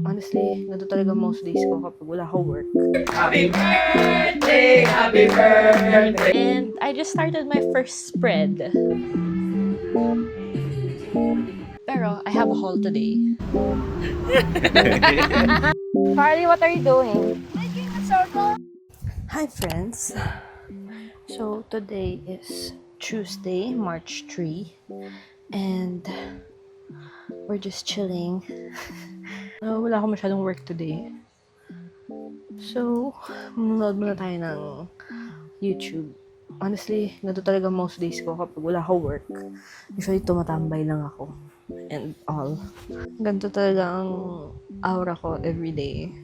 Honestly, ganito talaga most days ko kapag wala ko work. Happy birthday! Happy birthday! And I just started my first spread. Pero I have a haul today. Carly, what are you doing? Hi friends! So today is Tuesday, March 3. And we're just chilling. Wala akong masyadong work today. So, manonood muna tayo ng YouTube. Honestly, ganito talaga most days ko kapag wala ako work. Usually, tumatambay lang ako. And all. Ganito talaga ang aura ko everyday.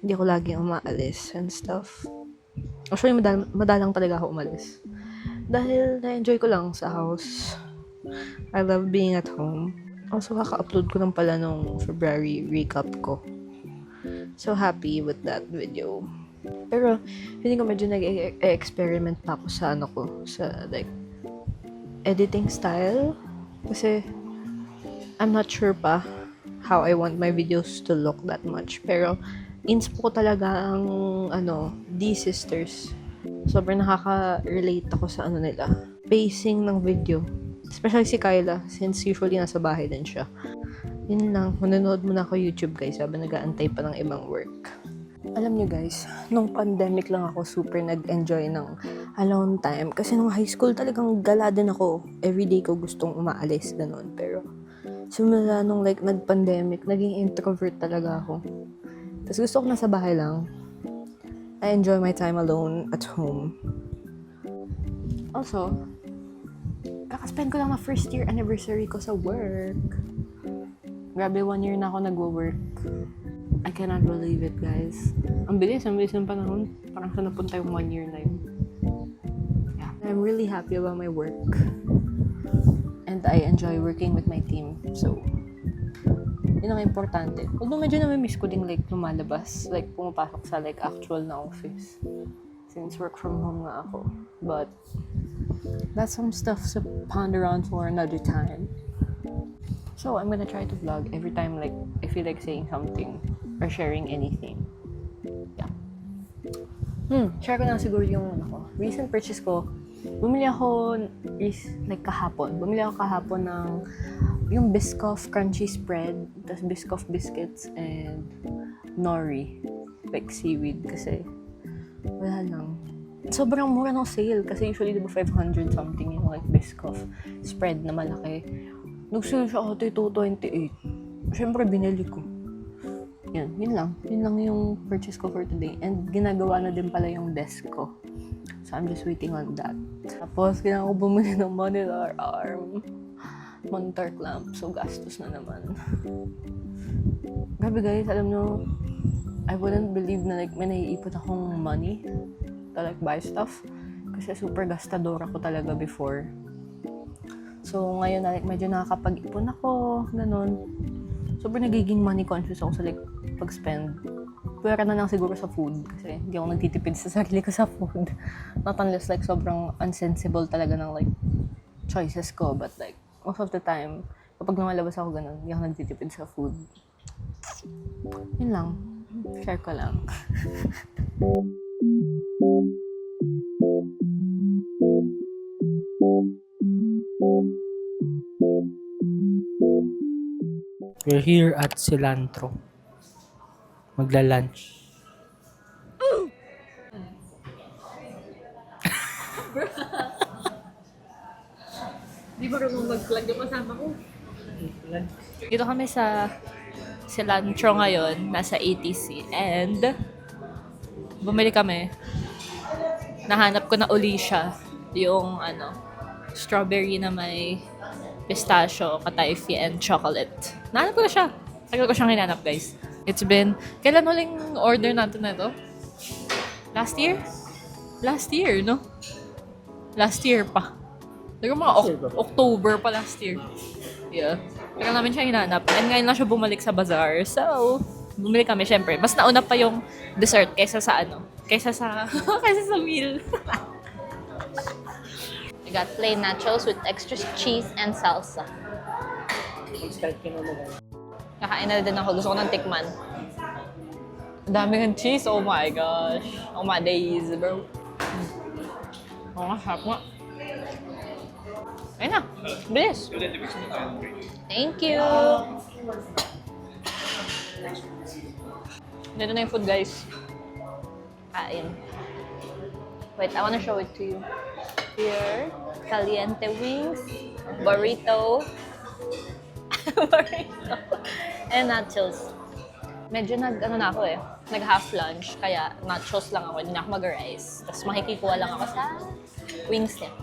Hindi ako laging umaalis and stuff. Actually, madalang talaga ako umalis. Dahil na-enjoy ko lang sa house. I love being at home. Also, kaka-upload ko lang pala nung February recap ko. So happy with that video. Pero, feeling ko medyo nag-experiment pa ako sa sa like, editing style. Kasi, I'm not sure pa how I want my videos to look that much. Pero, inspo ko talaga ang, D-Sisters. Sobrang nakaka-relate ako sa nila. Pacing ng video. Especially si Kyla, since usually nasa bahay din siya. Yun lang, manonood muna ako YouTube guys, habang nag-aantay pa ng ibang work. Alam nyo guys, nung pandemic lang ako super nag-enjoy ng alone time. Kasi nung high school talagang gala din ako. Everyday ko gustong umaalis, ganun. Pero, simula nung nag-pandemic, naging introvert talaga ako. Tapos gusto ko nasa bahay lang. I enjoy my time alone at home. Also, kakaspend ko lang na first year anniversary ko sa work. Grabe, 1 year na ako nagwo-work. I cannot believe it, guys. Ang bilis ng panahon. Parang saan napunta yung 1 year na yun. Yeah. I'm really happy about my work. And I enjoy working with my team. So, yun ang importante. Although medyo na-miss ko ding lumalabas. Pumapasok sa actual na office. Since work from home nga ako. But, that's some stuff to ponder on for another time. So, I'm gonna try to vlog every time I feel like saying something or sharing anything. Yeah. Share ko na siguro yung recent purchase ko. Bumili ako kahapon. Bumili ako kahapon ng yung Biscoff crunchy spread, tas Biscoff biscuits and nori, seaweed kasi wala lang. Sobrang mura ng sale kasi usually diba 500 something yung Biscoff spread na malaki. Nag-sale siya ate 228. Siyempre binili ko. Yun lang yung purchase ko for today. And ginagawa na din pala yung desk ko. So I'm just waiting on that. Tapos kailangan ko bumili ng monitor arm. Monitor clamp. So gastos na naman. Grabe guys, alam nyo, I wouldn't believe na may naiipon akong money to buy stuff. Kasi super gastadora ko talaga before. So ngayon na medyo nakakapag-ipon ako, ganun. Sobrang nagiging money conscious ako sa pag-spend. Pwera na lang siguro sa food kasi hindi ako nagtitipid sa sarili ko sa food. Not unless sobrang unsensible talaga ng choices ko, but most of the time, kapag lumalabas ako ganun, hindi ako nagtitipid sa food. Yun lang. Share ko lang. We're here at Cilantro. Magla-lunch. Di ba rin mag-vlog yung kasama ko? Dito kami sa Cilantro ngayon, nasa ATC. And, bumili kami. Nahanap ko na uli siya. Yung, strawberry na may pistachio, katayfi, and chocolate. Nahanap ko na siya. Tagal ko siyang hinanap, guys. It's been, kailan uling order natin na ito? Last year? Last year, no? Last year pa. Siguro mga October pa last year. Yeah. Tagal namin siya hinanap. And ngayon lang siya bumalik sa bazaar. So, bumili kami, syempre. Mas nauna pa yung dessert kaysa sa kaysa sa meal. We got plain nachos with extra cheese and salsa. Mag-start ka na Kakain na din ako. Gusto ko ng tikman. Ang dami ng cheese. Oh my gosh. Oh my days, bro. Oh, sarap nga. Ayun na. Bilis. Thank you. Dito na yung food, guys. Kain. Wait, I wanna show it to you. Here, caliente wings, burrito, burrito, and nachos. Medyo na ako eh. Nag-half lunch, kaya nachos lang ako. Hindi na ako mag-rice. Tapos makikikuha lang ako sa wings niya.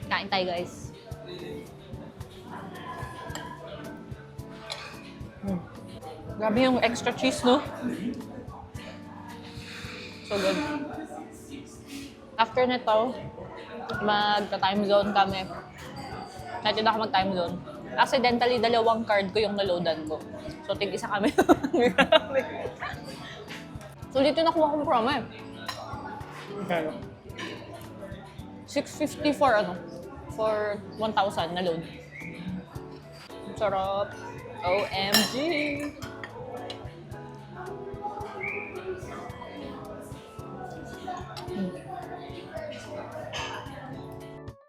Kain tayo, guys. Grabe yung extra cheese, no? So good. After nito, magta-time zone kami. Kahit hindi ako mag-time zone. Accidentally, 2 card ko yung naloadan ko. So, tig-isa kami. Grabe. So, dito nakuha kong promo eh. Okay. 650 for for 1,000 na load. Sarap. OMG!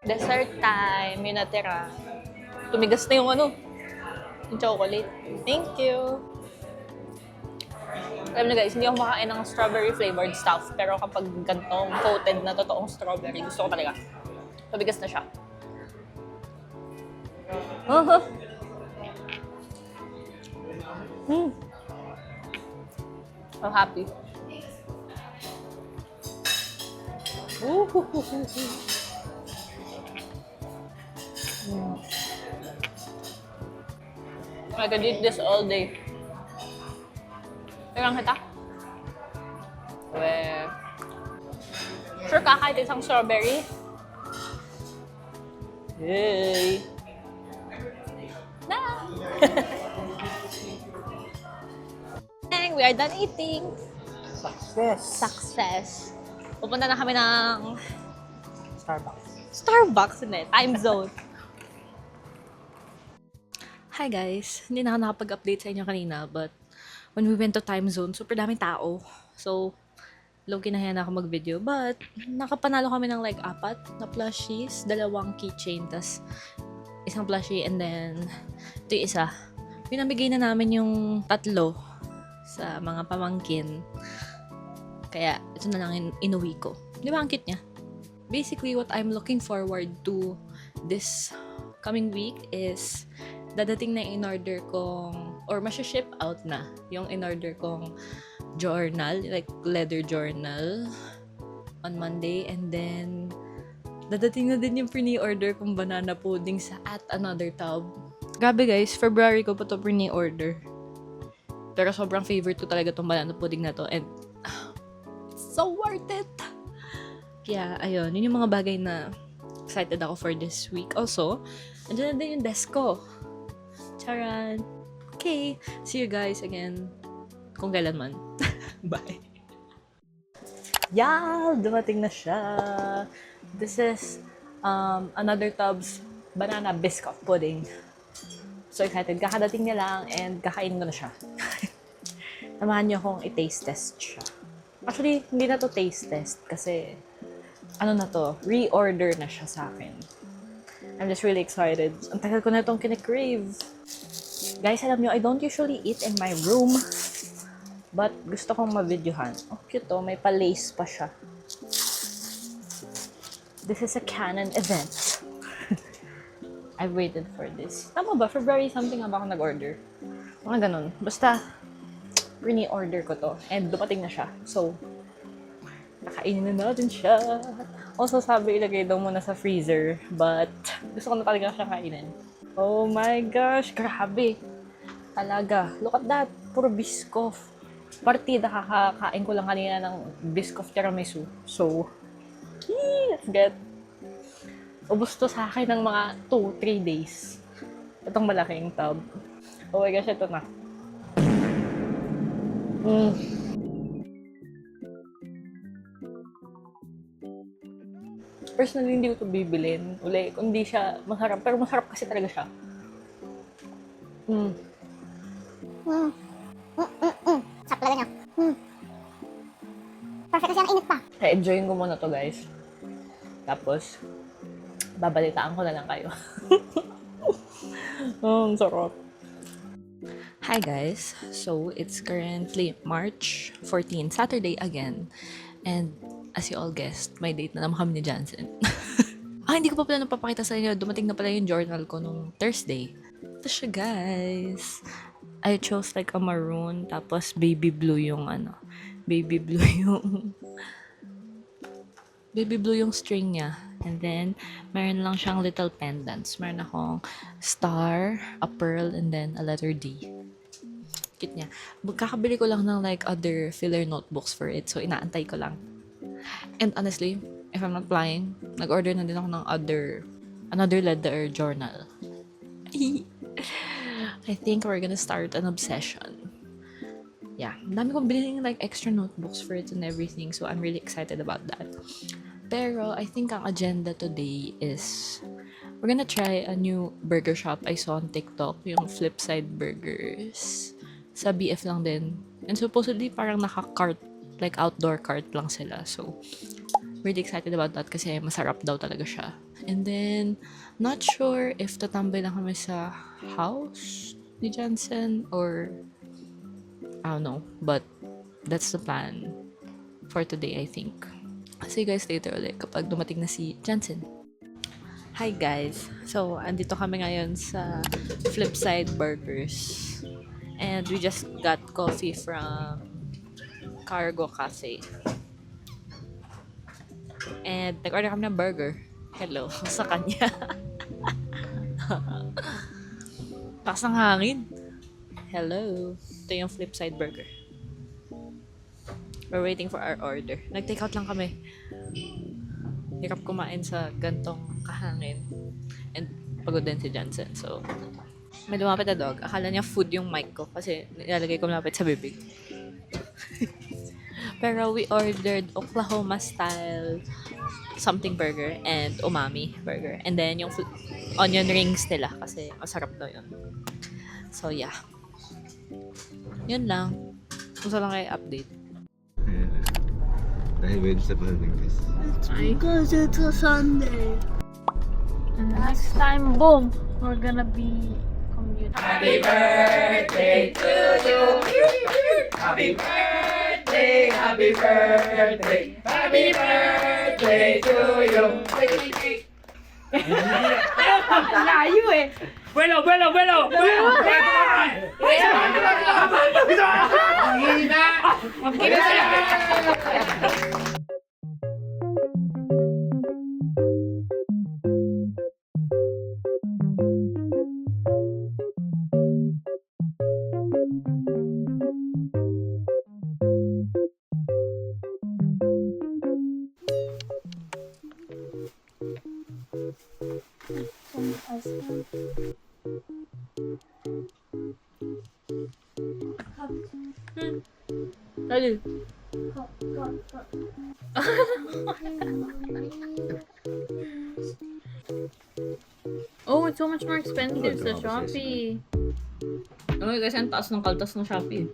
Dessert time, yung natira. Tumigas na yung yung chocolate. Thank you! Alam na guys, hindi ako makain ng strawberry flavored stuff. Pero kapag gantong coated na totoong strawberry, gusto ko talaga. Tumigas na siya. I'm happy. I could eat this all day. Tingnan kita. Well, sure ka kahit isang strawberry? Yay! Na! We are done eating. Success! Success. Pupunta na kami ng Starbucks. Starbucks, hindi. Time zone. Hi guys. Hindi na ako nakapag-update sa inyo kanina, but when we went to time zone, super daming tao. So, low-key na na ako mag-video. But, nakapanalo kami ng like 4 na plushies, 2 keychain, tas isang plushie, and then ito yung isa. Pinamigay na namin yung 3 sa mga pamangkin. Kaya, ito na lang inuwi ko. Di ba ang cute niya? Basically, what I'm looking forward to this coming week is dadating na in-order kong, or masya-ship out na, yung in-order kong journal, like leather journal, on Monday. And then, dadating na din yung pre-order kong banana pudding sa At Another Tub. Grabe guys, February ko pa to pre-order. Pero sobrang favorite ko talaga tong banana pudding na to. And, so worth it! Kaya, ayun, yun yung mga bagay na excited ako for this week. Also, andyan na din yung desk ko. Charan! Okay, see you guys again kung kailan man. Bye! Y'all! Dumating na siya! This is Another Tub's banana biscuit pudding. So excited. Kakadating niya lang and kakainin ko na siya. Samahan niyo akong i-taste test siya. Actually, hindi na to taste test kasi ano na to, reorder na siya sa akin. I'm just really excited. Ang tagal ko na itong kine-crave. Guys, alam niyo, I don't usually eat in my room. But gusto kong ma-videohan. Oh, cute to. May pa-lace pa siya. This is a Canon event. I've waited for this. Tama ba? February something nga ba ako nag-order? Mga ganun. Basta, pre-order ko to. And dumating na siya. So, kakainin na natin siya. Also, sabi ilagay daw muna sa freezer. But, gusto ko na talaga siya kainin. Oh my gosh, grabe. Talaga. Look at that. Puro Biscoff. Partida kakakain ko lang kanina ng Biscoff tiramisu. So, let's get. Ubus to sa akin ng mga 2-3 days. Itong malaking tub. Oh my gosh, ito na. Personally, hindi ko ito bibilin. Uli, kung hindi siya masarap. Pero masarap kasi talaga siya. Mm. Sakto talaga niya. Perfect kasi ang init pa. I-enjoyin ko muna to, guys. Tapos, babalitaan ko na lang kayo. Oh, ang sarap. Hi guys, so it's currently March 14, Saturday again. And as you all guessed, may date na naman kami ni Jansen. Hindi ko pa pala napapakita sa inyo. Dumating na pala yung journal ko nung Thursday. Ito siya, guys. I chose like a maroon, tapos baby blue yung baby blue yung string niya. And then, meron lang siyang little pendants. Meron akong star, a pearl, and then a letter D. Cute niya. Kakabili ko lang ng like other filler notebooks for it. So, inaantay ko lang. And honestly, if I'm not lying, nag-order na din ako ng another leather journal. I think we're gonna start an obsession. Yeah, dami kong bilhin like extra notebooks for it and everything. So, I'm really excited about that. Pero, I think ang agenda today is we're gonna try a new burger shop I saw on TikTok, yung Flipside Burgers. Sa BF lang din. And supposedly, parang naka-cart, like outdoor cart lang sila. So, really excited about that kasi masarap daw talaga siya. And then, not sure if tatambay lang kami sa house ni Jansen or I don't know. But, that's the plan for today, I think. See you guys later ulit kapag dumating na si Jansen. Hi guys! So, andito kami ngayon sa Flipside Burgers. And we just got coffee from Cargo Cafe. And nag-order kami ng burger. Hello, sa kanya. Takas ng hangin. Hello. Ito yung Flipside Burger. We're waiting for our order. Nag-take out lang kami. Hirap kumain sa gantong kahangin. And pagod din si Jansen. So, may lumapit na dog. Akala niya food yung mic ko kasi nilalagay ko malapit sa bibig. Pero we ordered Oklahoma style something burger and umami burger. And then yung onion rings nila kasi masarap daw yun. So yeah. Yun lang. Gusto lang kayo update. Dahil Wednesday pa rin guys. Because it's a Sunday. And next time, boom, we're gonna be commuting. Happy birthday to you. Happy birthday, happy birthday, happy birthday to you. Layo eh. Vuelo, vuelo, vuelo, vuelo. Dali. Oh, it's so much more expensive sa Shopee. Okay guys, ang taas ng kaltas ng Shopee.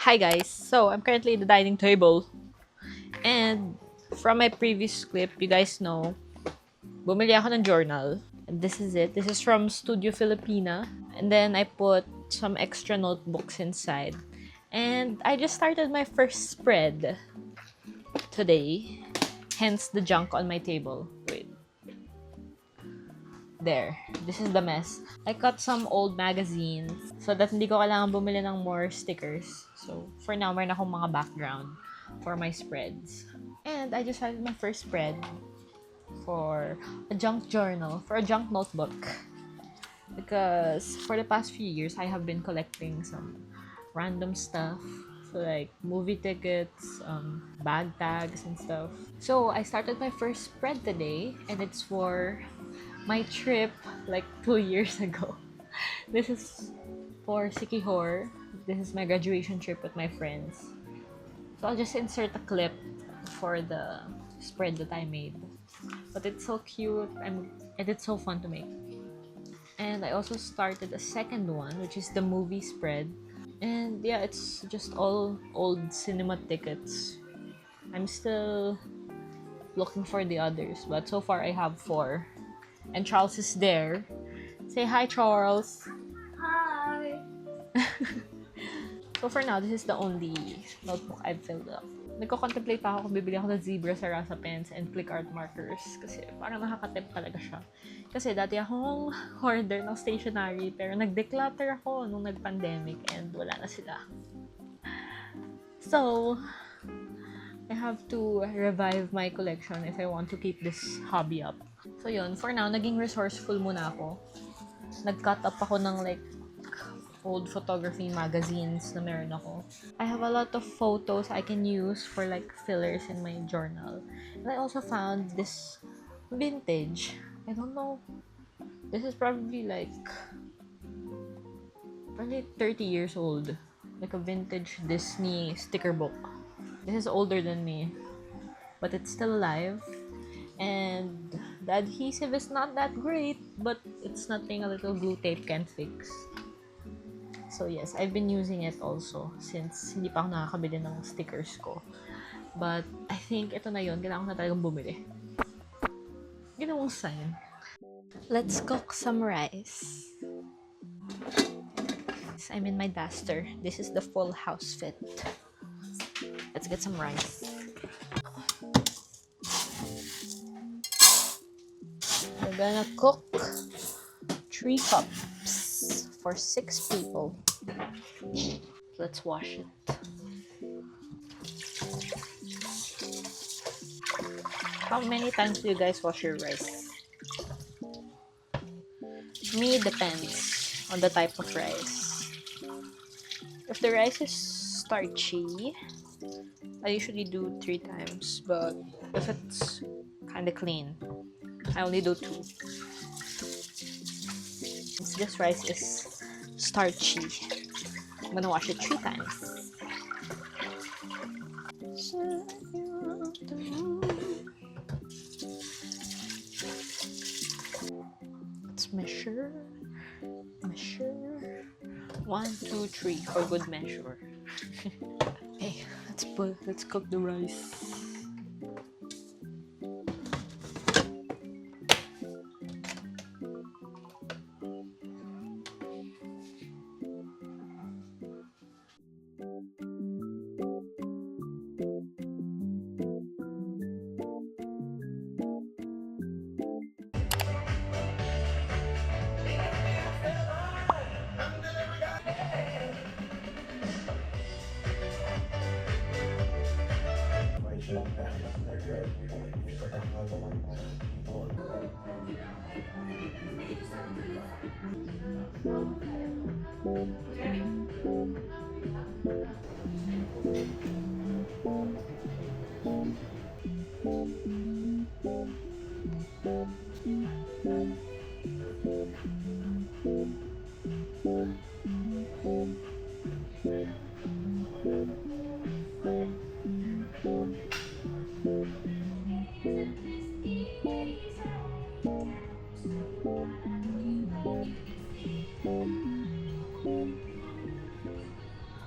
Hi guys! So, I'm currently at the dining table. And from my previous clip, you guys know, bumili ako ng journal. And this is it. This is from Studio Filipina. And then I put some extra notebooks inside. And I just started my first spread today. Hence the junk on my table. Wait. There. This is the mess. I cut some old magazines so that hindi ko kailangan bumili ng more stickers. So, for now, meron akong mga background for my spreads. And I just started my first spread for a junk journal, for a junk notebook. Because for the past few years, I have been collecting some random stuff. So like movie tickets, bag tags and stuff. So I started my first spread today and it's for my trip like 2 years ago. This is for Sikihor. This is my graduation trip with my friends. So I'll just insert a clip for the spread that I made. But it's so cute and it's so fun to make. And I also started a second one, which is the movie spread. And yeah, it's just all old cinema tickets. I'm still looking for the others, but so far I have 4. And Charles is there. Say hi, Charles. Hi. So for now, this is the only notebook I've filled up. Nagko-contemplate pa ako kung bibili ako ng Zebra Sarasa pens and click art markers kasi parang nakaka-tempt talaga siya. Kasi dati akong hoarder ng stationery pero nag-declutter ako nung nag-pandemic and wala na sila. So, I have to revive my collection if I want to keep this hobby up. So yun, for now, naging resourceful muna ako. Nag-cut up ako ng like old photography magazines na meron ako. I have a lot of photos I can use for like fillers in my journal. And I also found this vintage. I don't know. This is probably 30 years old. Like a vintage Disney sticker book. This is older than me. But it's still alive. And the adhesive is not that great, but it's nothing a little glue tape can fix. So yes, I've been using it also since hindi pa ako nakakabili ng stickers ko. But I think ito na yun. Kailangan ko na talagang bumili. Ginawang sign. Let's cook some rice. I'm in my duster. This is the full house fit. Let's get some rice. We're gonna cook 3 cups for 6 people. Let's wash it. How many times do you guys wash your rice? Me, depends on the type of rice. If the rice is starchy, I usually do 3 times, but if it's kind of clean, I only do 2. Since this rice is starchy, I'm gonna wash it 3 times. Let's measure. 1, 2, 3 for good measure. Okay, let's cook the rice.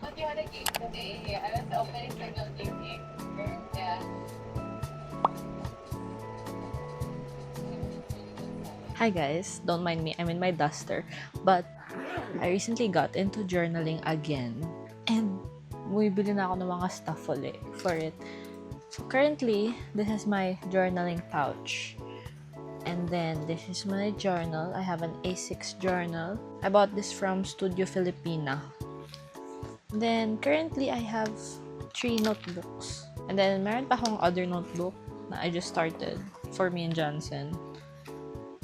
What do you want to keep today? I was opening signal music. Yeah. Hi guys, don't mind me, I'm in my duster. But I recently got into journaling again. And bumibili na ako ng mga stuff ulit for it. So currently, this is my journaling pouch. And then this is my journal. I have an A6 journal. I bought this from Studio Filipina. Then currently I have 3 notebooks. And then meron pa akong other notebook na I just started for me and Johnson.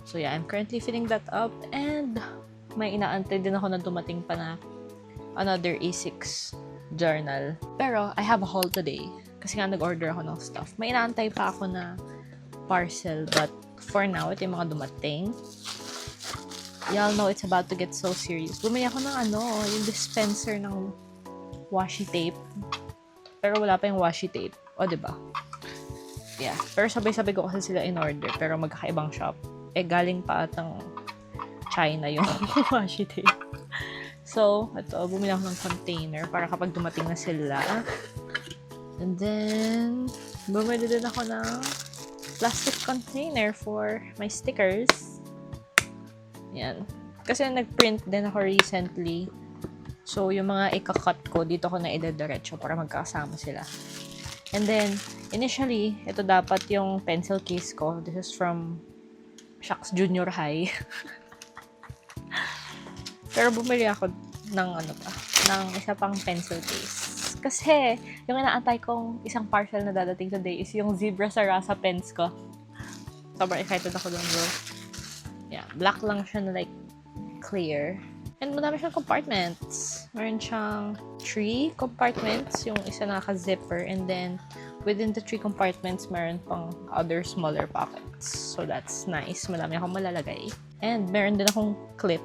So yeah, I'm currently filling that up and may inaantay din ako na dumating pa na another A6 journal. Pero I have a haul today kasi nga nag-order ako ng stuff. May inaantay pa ako na parcel but for now, ito yung mga dumating. Y'all know it's about to get so serious. Bumili ako ng yung dispenser ng washi tape. Pero wala pa yung washi tape. O, diba? Yeah. Pero sabay-sabay ko kasi sila in order. Pero magkakaibang shop. Galing pa atang China yung washi tape. So, ito, bumili ako ng container para kapag dumating na sila. And then, bumili din ako ng plastic container for my stickers. Yan. Kasi nag-print din ako recently. So, yung mga ika-cut ko, dito ko na idadiretso para magkasama sila. And then, initially, ito dapat yung pencil case ko. This is from Shucks Junior High. Pero bumili ako ng isa pang pencil case. Kasi, yung inaantay kong isang parcel na dadating today is yung Zebra Sarasa pens ko. Sobrang excited ako doon, bro. Yeah, black lang siya na like clear. And madami siyang compartments. Meron siyang 3 compartments. Yung isa naka-zipper. And then, within the 3 compartments, meron pang other smaller pockets. So, that's nice. Madami akong malalagay. And meron din akong clip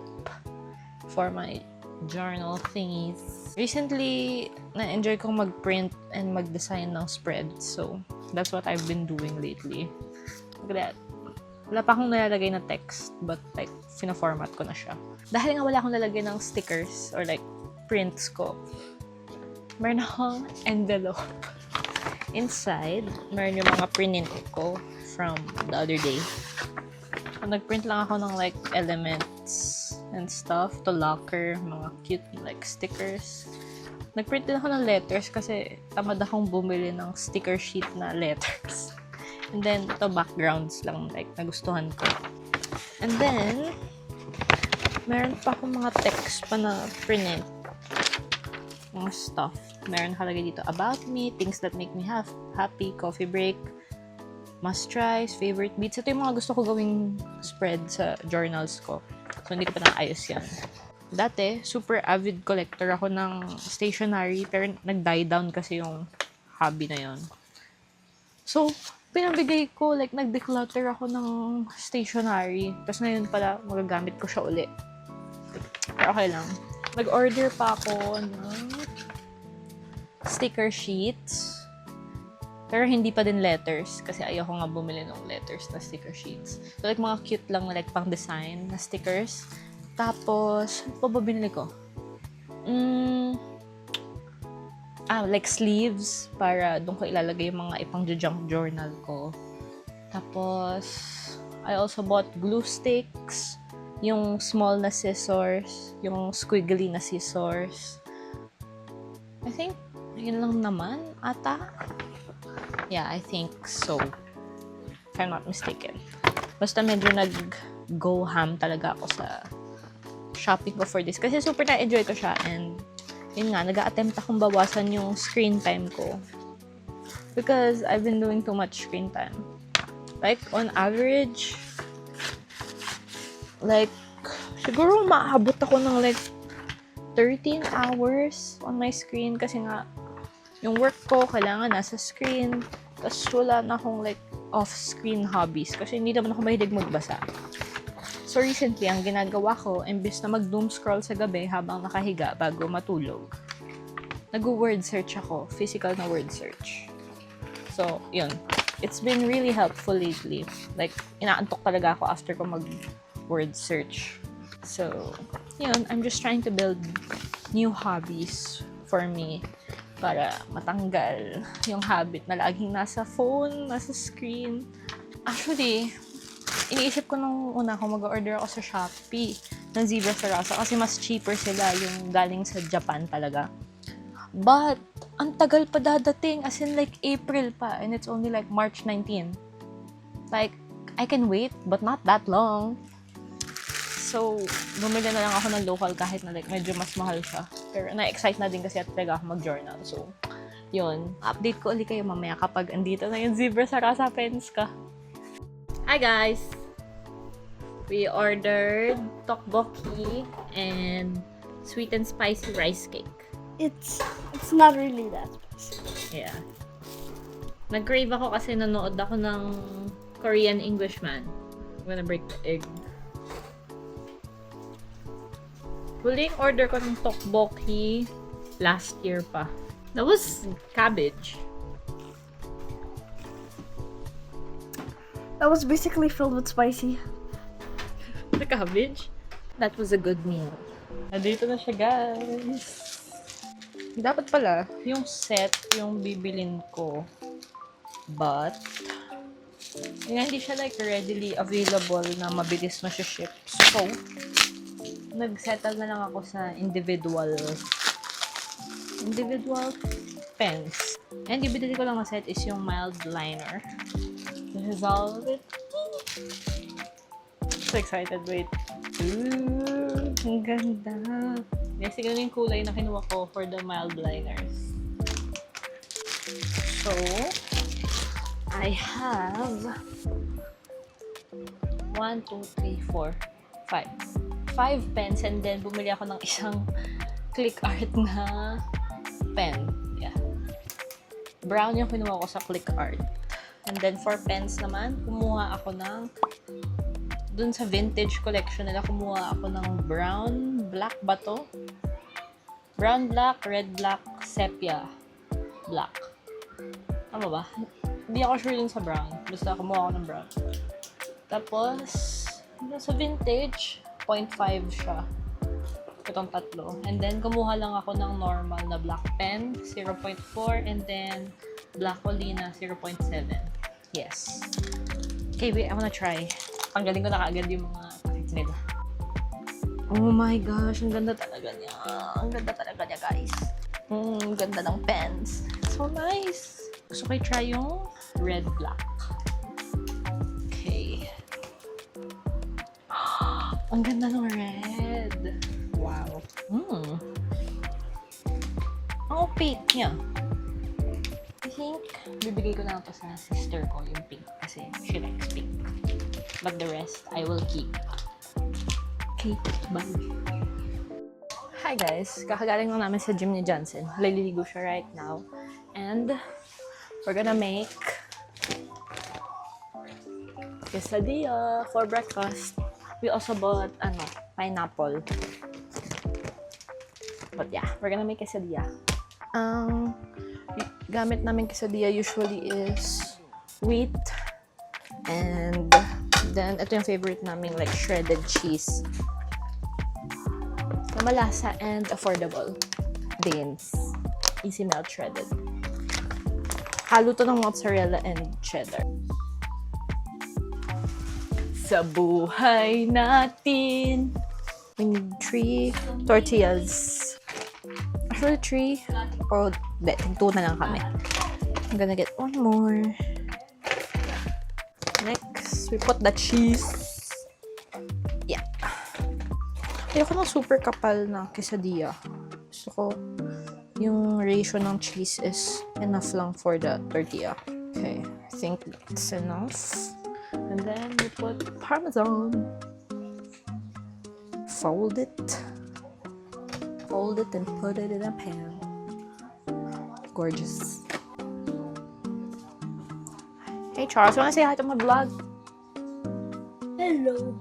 for my journal thingies. Recently, na-enjoy kong mag-print and mag-design ng spreads. So, that's what I've been doing lately. Look at that. Wala pa akong nalalagay na text, but like, fina-format ko na siya. Dahil nga wala akong lalagay ng stickers or like, prints ko, meron akong envelope. Inside, meron yung mga print ko from the other day. So, nag-print lang ako ng like, elements and stuff to locker, mga cute like stickers. Nag-print din ako ng letters kasi tamad akong bumili ng sticker sheet na letters. And then, ito backgrounds lang like nagustuhan ko. And then, meron pa akong mga text pa na print. Mga stuff. Meron nakalagay dito, about me, things that make me happy, coffee break, must tries, favorite beats. Ito yung mga gusto ko gawing spread sa journals ko. So, hindi ko pa naayos yan. Dati, super avid collector ako ng stationery, pero nag-die down kasi yung hobby na yon. So, pinabigay ko, like, nag-declutter ako ng stationery. Tapos ngayon pala, magagamit ko siya uli. Pero okay lang. Nag-order pa ako ng sticker sheets. Pero hindi pa din letters kasi ayoko nga bumili ng letters na sticker sheets. So like mga cute lang na like pang design na stickers. Tapos, ano pa ba binili ko? Like sleeves para doon ko ilalagay yung mga ipang-junk journal ko. Tapos, I also bought glue sticks, yung small na scissors, yung squiggly na scissors. I think, yun lang naman ata. Yeah, I think so. If I'm not mistaken. Basta medyo nag-go ham talaga ako sa shopping ko for this. Kasi super na-enjoy ko siya. And, yun nga, nag-a-attempt akong bawasan yung screen time ko. Because I've been doing too much screen time. Like, on average, like, siguro maabot ako ng like 13 hours on my screen. Kasi nga, yung work ko, kailangan nasa screen. Tapos wala na akong like off-screen hobbies. Kasi hindi naman ako mahilig magbasa. So recently, ang ginagawa ko, imbes na mag-doom scroll sa gabi habang nakahiga bago matulog, nag-word search ako. Physical na word search. So, yun. It's been really helpful lately. Like, inaantok talaga ako after ko mag-word search. So, yun. I'm just trying to build new hobbies for me. Para matanggal yung habit na laging nasa phone, nasa screen. Actually, iniisip ko nung una kung mag-order ako sa Shopee ng Zebra Sarasa kasi mas cheaper sila yung galing sa Japan talaga. But, ang tagal pa dadating as in like April pa and it's only like March 19. Like, I can wait but not that long. So, bumili na lang ako ng local kahit na like medyo mas mahal siya. Pero na-excite na din kasi at talaga ako mag-journal. So, yun. Update ko ulit kayo mamaya kapag andito na yung Zebra Sarasa pens ka. Hi guys! We ordered tteokbokki and sweet and spicy rice cake. It's not really that spicy. Yeah. Nag-crave ako kasi nanood ako ng Korean Englishman. I'm gonna break the egg. Huling order ko ng tteokbokki last year pa. That was cabbage. That was basically filled with spicy. The cabbage? That was a good meal. Nandito na siya, guys. Dapat pala, yung set, yung bibilin ko. But, hindi siya like readily available na mabilis na siya ship. So, nag-settle na lang ako sa individual pens. And yung binili ko lang na set is yung mild liner. This is all of it. So excited, wait. Ooh, ang ganda. Yes, ganun yung kulay na kinuha ko for the mild liners. So, I have 1, 2, 3, 4, 5. 5 pens and then bumili ako ng isang click art na pen. Yeah. Brown yung kinuha ko sa click art. And then for pens naman, kumuha ako ng dun sa vintage collection nila, kumuha ako ng brown, black ba to? Brown, black, red, black, sepia, black. Tama ba? Hindi ako sure dun sa brown. Basta kumuha ako ng brown. Tapos, sa vintage, 0.5 siya. Itong tatlo. And then, kumuha lang ako ng normal na black pen, 0.4, and then, black Olina, 0.7. Yes. Okay, wait, I wanna try. Panggaling ko na kaagad yung mga pakit nila. Oh my gosh, ang ganda talaga niya. Ang ganda talaga niya, guys. Ang ganda ng pens. So nice. Gusto ko i-try yung red black. Okay. Ang ganda ng red. Wow. Ang opaque niya. I think, bibigay ko na ito sa sister ko, yung pink. Kasi she likes pink. But the rest, I will keep. Okay, bye. Hi guys, kakagaling lang namin sa gym ni Johnson. Lililigo siya right now. And we're gonna make quesadilla for breakfast. We also bought, pineapple. But yeah, we're gonna make quesadilla. Gamit namin quesadilla usually is wheat and then ito yung favorite namin, like shredded cheese na malasa and affordable. Beans, easy melt shredded. Halo to ng mozzarella and cheddar. Sa buhay natin, we need 3 tortillas. Actually 3 o 2 na lang kami. I'm gonna get 1 more. Next, we put the cheese. Yeah. Ayoko ng super kapal na quesadilla. Gusto ko yung ratio ng cheese is enough lang for the tortilla. Okay, I think that's enough. And then we put parmesan. Fold it and put it in a pan. Gorgeous. Hey Charles, wanna say hi to my vlog? Hello.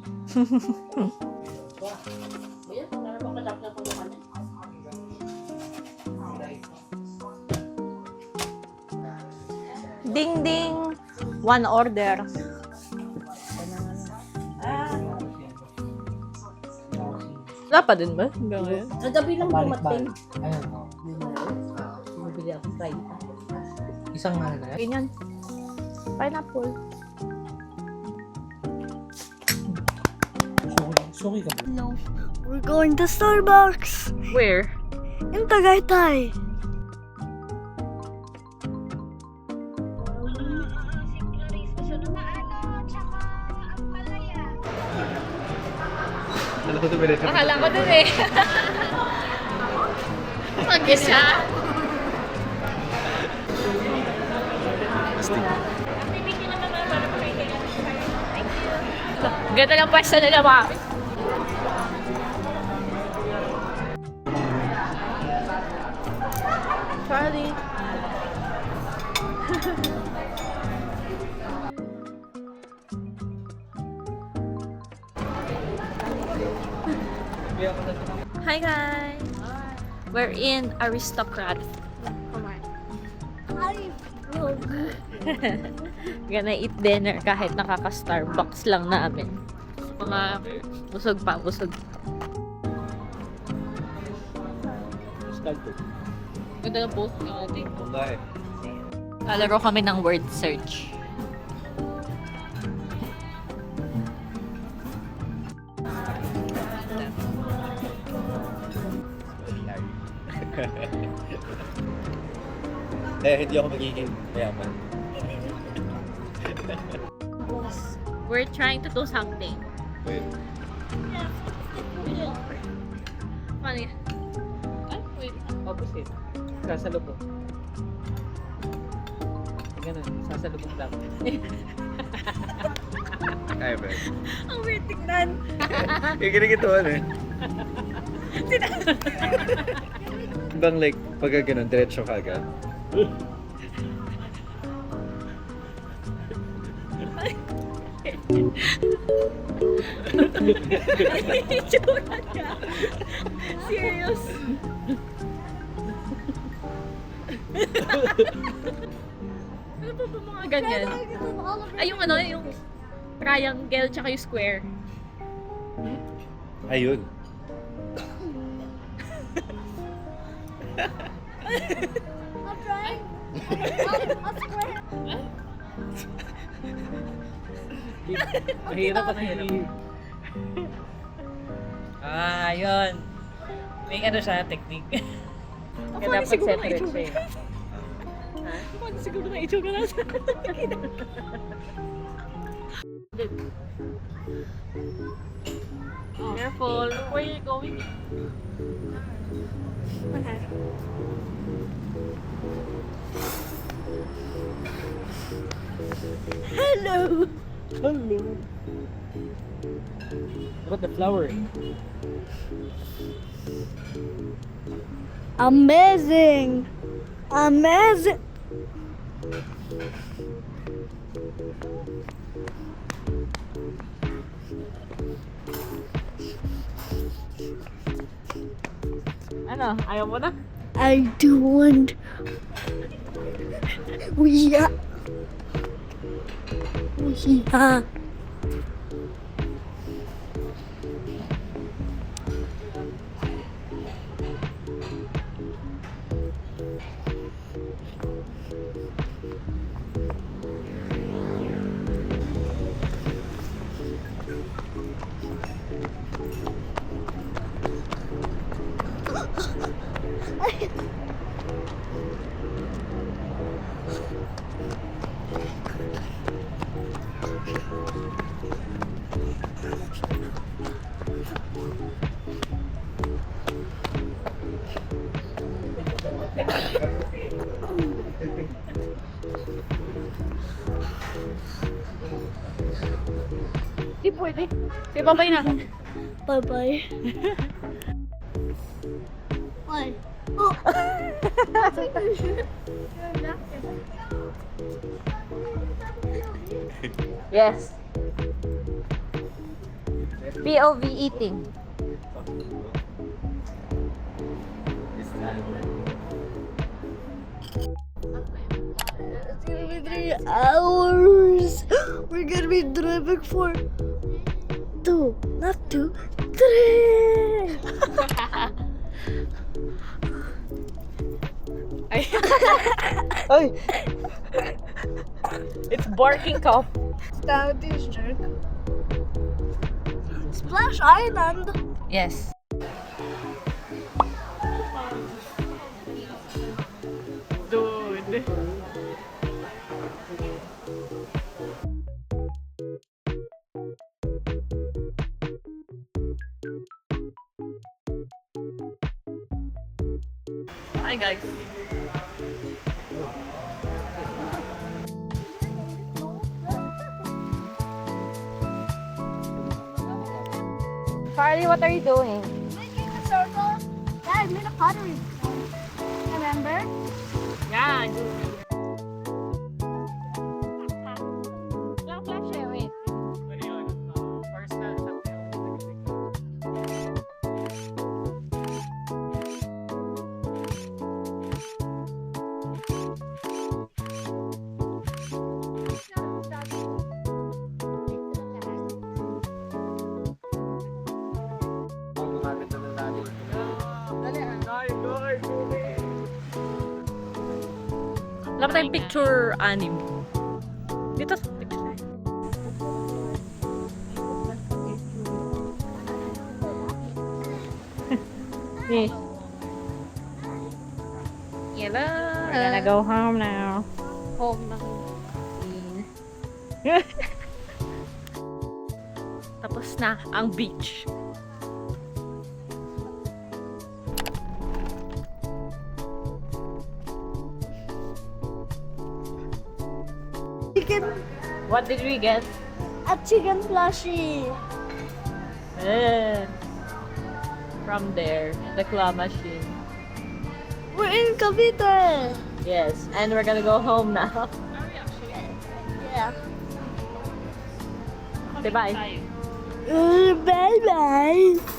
Ding ding! 1 order. Wala pa din ba? Hanggang ngayon? Kagabi lang dumating. Ayun. Bumili ako fried. Isang mahal na yan. Ganyan. Pineapple. Suki ka ba? No. We're going to Starbucks. Where? In Tagaytay. Akala ko dun eh. Mag-isa. Ganda ng pwesto nila, mami. Charlie. Hi guys! We're in Aristocrat. Hi, vlog. Gonna eat dinner kahit nakaka-Starbucks lang namin. Mga busog pa, busog. Ganda ng post nga natin. Lalaro kami ng word search. Hindi ako magiging mayaman. We're trying to do something. Wait. Funny. Ay, wait. Opposite. Sasalubong. Ganun, sasalubong lang. Ay, ba? Ang weird tignan. Kikinig-ituan eh. Bang like, pagka ganun, diretso ka agad. Itsura niya. Serious. Ano pa ba mga ganyan? Ay, yung ano, yung triangle tsaka yung square. Ayun. I'm trying. A square. Mahirap na hirap. Yun. May ano siya, technique. Kaya dapat separate siya eh. Paano siguro na itsura na sa Careful. Where are you going? Hello. Hello. What about the flower? Amazing. Amazing. Ano? Ayaw mo na? I do want. We are. We are. Di pwede. Di babay na. Bye bye. What? Oh. Yes. POV eating. It's gonna be 3 hours. We're gonna be driving for 2, not 2, 3. Ay. It's barking cough. Down this jerk. Splash Island. Yes. Dude. Hi guys. Charlie, what are you doing? Making a circle. Yeah, I made a pottery. Remember? Yeah. Lang flash eh, wait. Dapat tayong picture anim. Dito sa picture. Hey. Hello. We're gonna go home now. Home na. Tapos na ang beach. Chicken, What did we get? a chicken plushie. From there, the claw machine. We're in Cavite. Yes, and we're gonna go home now. Yeah. Say bye. Bye bye.